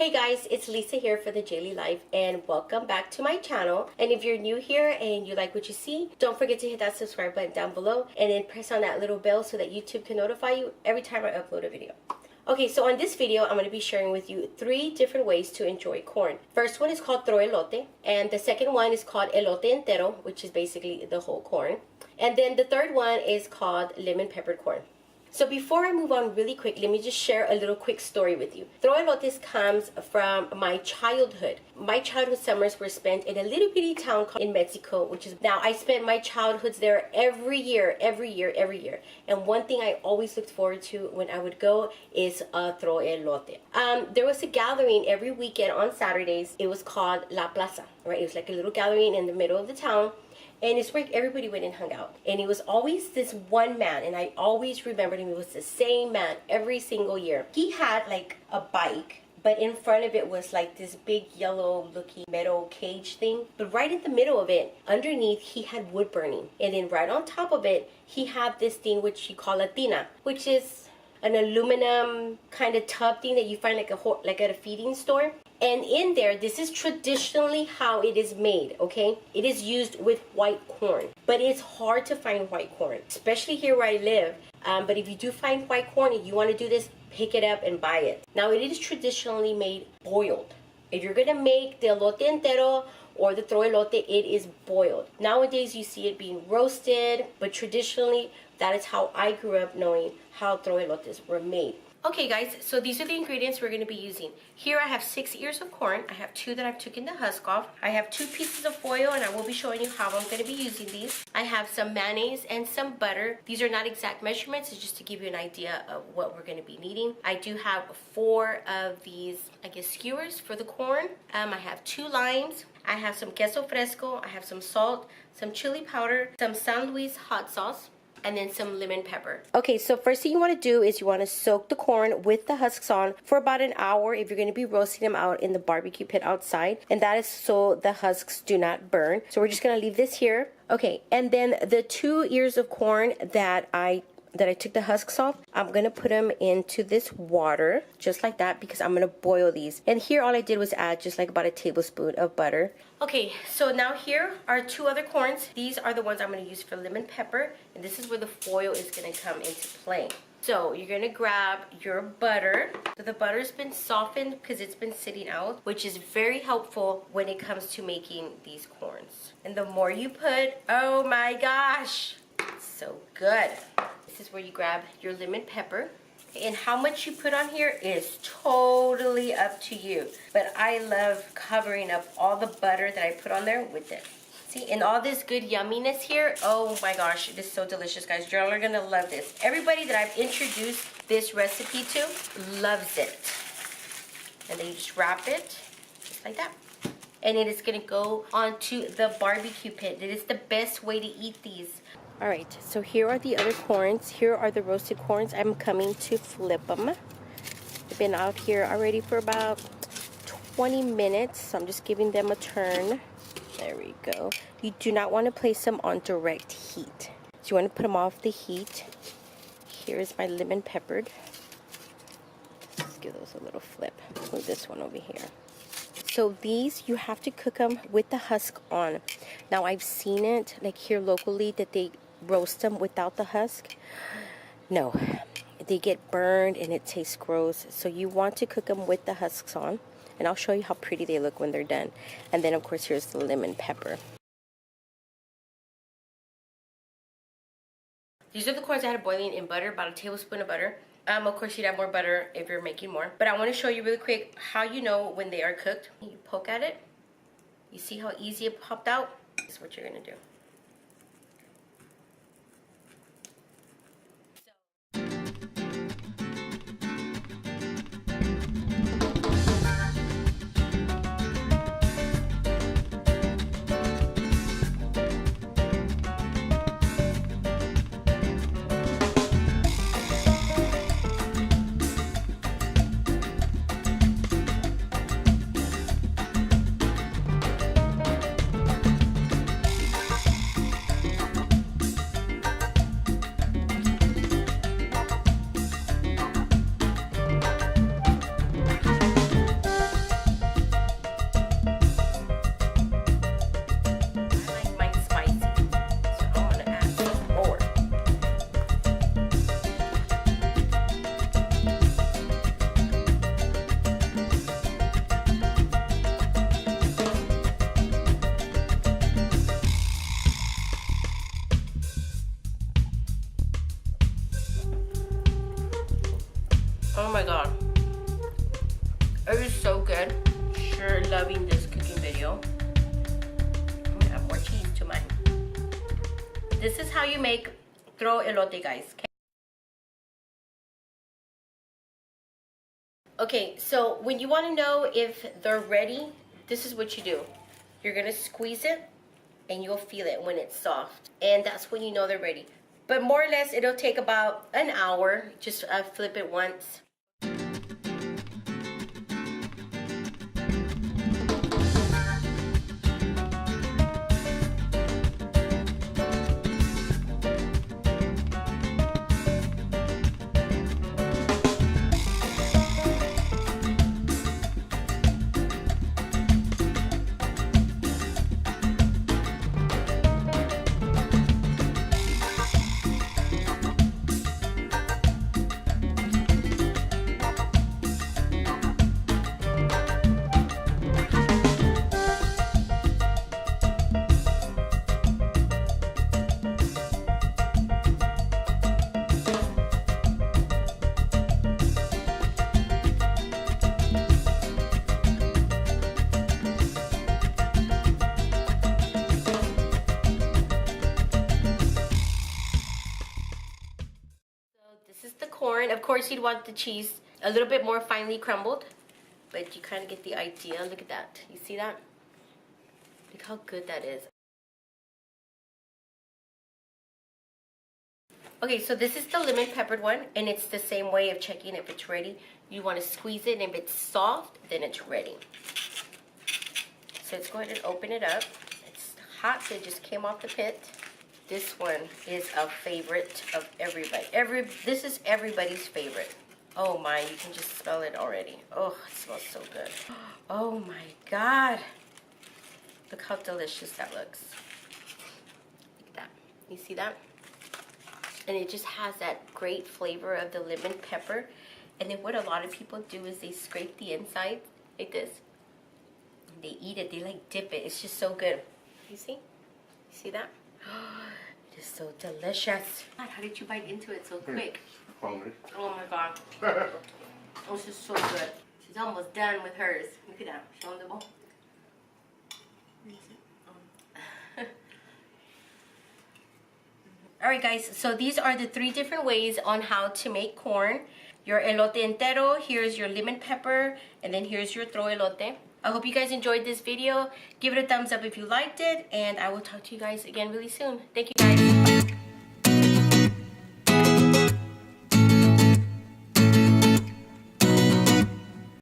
Hey guys, it's Lisa here for the JayLi Life and welcome back to my channel. And if you're new here and you like what you see, don't forget to hit that subscribe button down below and then press on that little bell so that YouTube can notify you every time I upload a video. Okay, so on this video, I'm going to be sharing with you 3 different ways to enjoy corn. First one is called throw elote, and the second one is called elote entero, which is basically the whole corn. And then the third one is called lemon peppered corn. So before I move on really quick, let me just share a little quick story with you. Throw elotes comes from my childhood. My childhood summers were spent in a little bitty town called in Mexico, which is now I spent my childhoods there every year. And one thing I always looked forward to when I would go is throw elote. There was a gathering every weekend on Saturdays. It was called La Plaza, right? It was like a little gathering in the middle of the town. And it's where everybody went and hung out. And it was always this one man, and I always remembered him. It was the same man every single year. He had like a bike, but in front of it was like this big yellow looking metal cage thing. But right in the middle of it, underneath, he had wood burning. And then right on top of it, he had this thing which he called a tina, which is an aluminum kind of tub thing that you find like at a feeding store. And in there, this is traditionally how it is made, okay? It is used with white corn. But it's hard to find white corn, especially here where I live. But if you do find white corn and you want to do this, pick it up and buy it. Now, it is traditionally made boiled. If you're going to make the elote entero or the throw elote, it is boiled. Nowadays, you see it being roasted, but traditionally, that is how I grew up knowing how throw elotes were made. Okay guys, so these are the ingredients we're going to be using. Here I have 6 ears of corn. I have 2 that I've taken the husk off. I have 2 pieces of foil, and I will be showing you how I'm going to be using these. I have some mayonnaise and some butter. These are not exact measurements, it's just to give you an idea of what we're going to be needing. I do have 4 of these, I guess, skewers for the corn. I have 2 limes. I have some queso fresco. I have some salt, some chili powder, some San Luis hot sauce, and then some lemon pepper. Okay, so first thing you want to do is you want to soak the corn with the husks on for about an hour if you're going to be roasting them out in the barbecue pit outside. And that is so the husks do not burn. So we're just going to leave this here. Okay, and then the 2 ears of corn that I took the husks off, I'm going to put them into this water, just like that, because I'm going to boil these. And here all I did was add just like about a tablespoon of butter. Okay, so now here are 2 other corns. These are the ones I'm going to use for lemon pepper, and this is where the foil is going to come into play. So you're going to grab your butter. So the butter's been softened because it's been sitting out, which is very helpful when it comes to making these corns. And the more you put, oh my gosh, it's so good. This is where you grab your lemon pepper. And how much you put on here is totally up to you. But I love covering up all the butter that I put on there with it. See, and all this good yumminess here, oh my gosh, it is so delicious, guys. You're all gonna love this. Everybody that I've introduced this recipe to loves it. And then you just wrap it, just like that. And it is gonna go onto the barbecue pit. It is the best way to eat these. All right, so here are the other corns. Here are the roasted corns. I'm coming to flip them. They've been out here already for about 20 minutes, so I'm just giving them a turn. There we go. You do not want to place them on direct heat. So you want to put them off the heat. Here's my lemon peppered. Let's give those a little flip. Move this one over here. So these, you have to cook them with the husk on. Now I've seen it, like here locally, that they roast them without the husk. No, they get burned and it tastes gross. So you want to cook them with the husks on. And I'll show you how pretty they look when they're done. And then of course here's the lemon pepper. These are the corns I had boiling in butter, about a tablespoon of butter. Of course, you'd have more butter if you're making more. But I want to show you really quick how you know when they are cooked. You poke at it. You see how easy it popped out? This is what you're going to do. Oh my god. It is so good. Sure loving this cooking video. I'm gonna add more cheese to mine. This is how you make throw elote, guys. Okay, so when you want to know if they're ready, this is what you do. You're gonna squeeze it and you'll feel it when it's soft. And that's when you know they're ready. But more or less, it'll take about an hour. Just flip it once. This is the corn. Of course, you'd want the cheese a little bit more finely crumbled, but you kind of get the idea. Look at that. You see that? Look how good that is. Okay, so this is the lemon peppered one, and it's the same way of checking if it's ready. You want to squeeze it, and if it's soft, then it's ready. So let's go ahead and open it up. It's hot, so it just came off the pit. This one is a favorite of everybody. This is everybody's favorite. Oh my, you can just smell it already. Oh, it smells so good. Oh my God. Look how delicious that looks. Look at that. You see that? And it just has that great flavor of the lemon pepper. And then what a lot of people do is they scrape the inside like this. And they eat it. They like dip it. It's just so good. You see? You see that? It is so delicious. God, how did you bite into it so quick? Hungry. Oh my God. Oh, this is so good. She's almost done with hers. Look at that. Show them the bowl. Alright guys, so these are the 3 different ways on how to make corn. Your elote entero, here's your lemon pepper, and then here's your throw elote. I hope you guys enjoyed this video. Give it a thumbs up if you liked it, and I will talk to you guys again really soon. Thank you guys.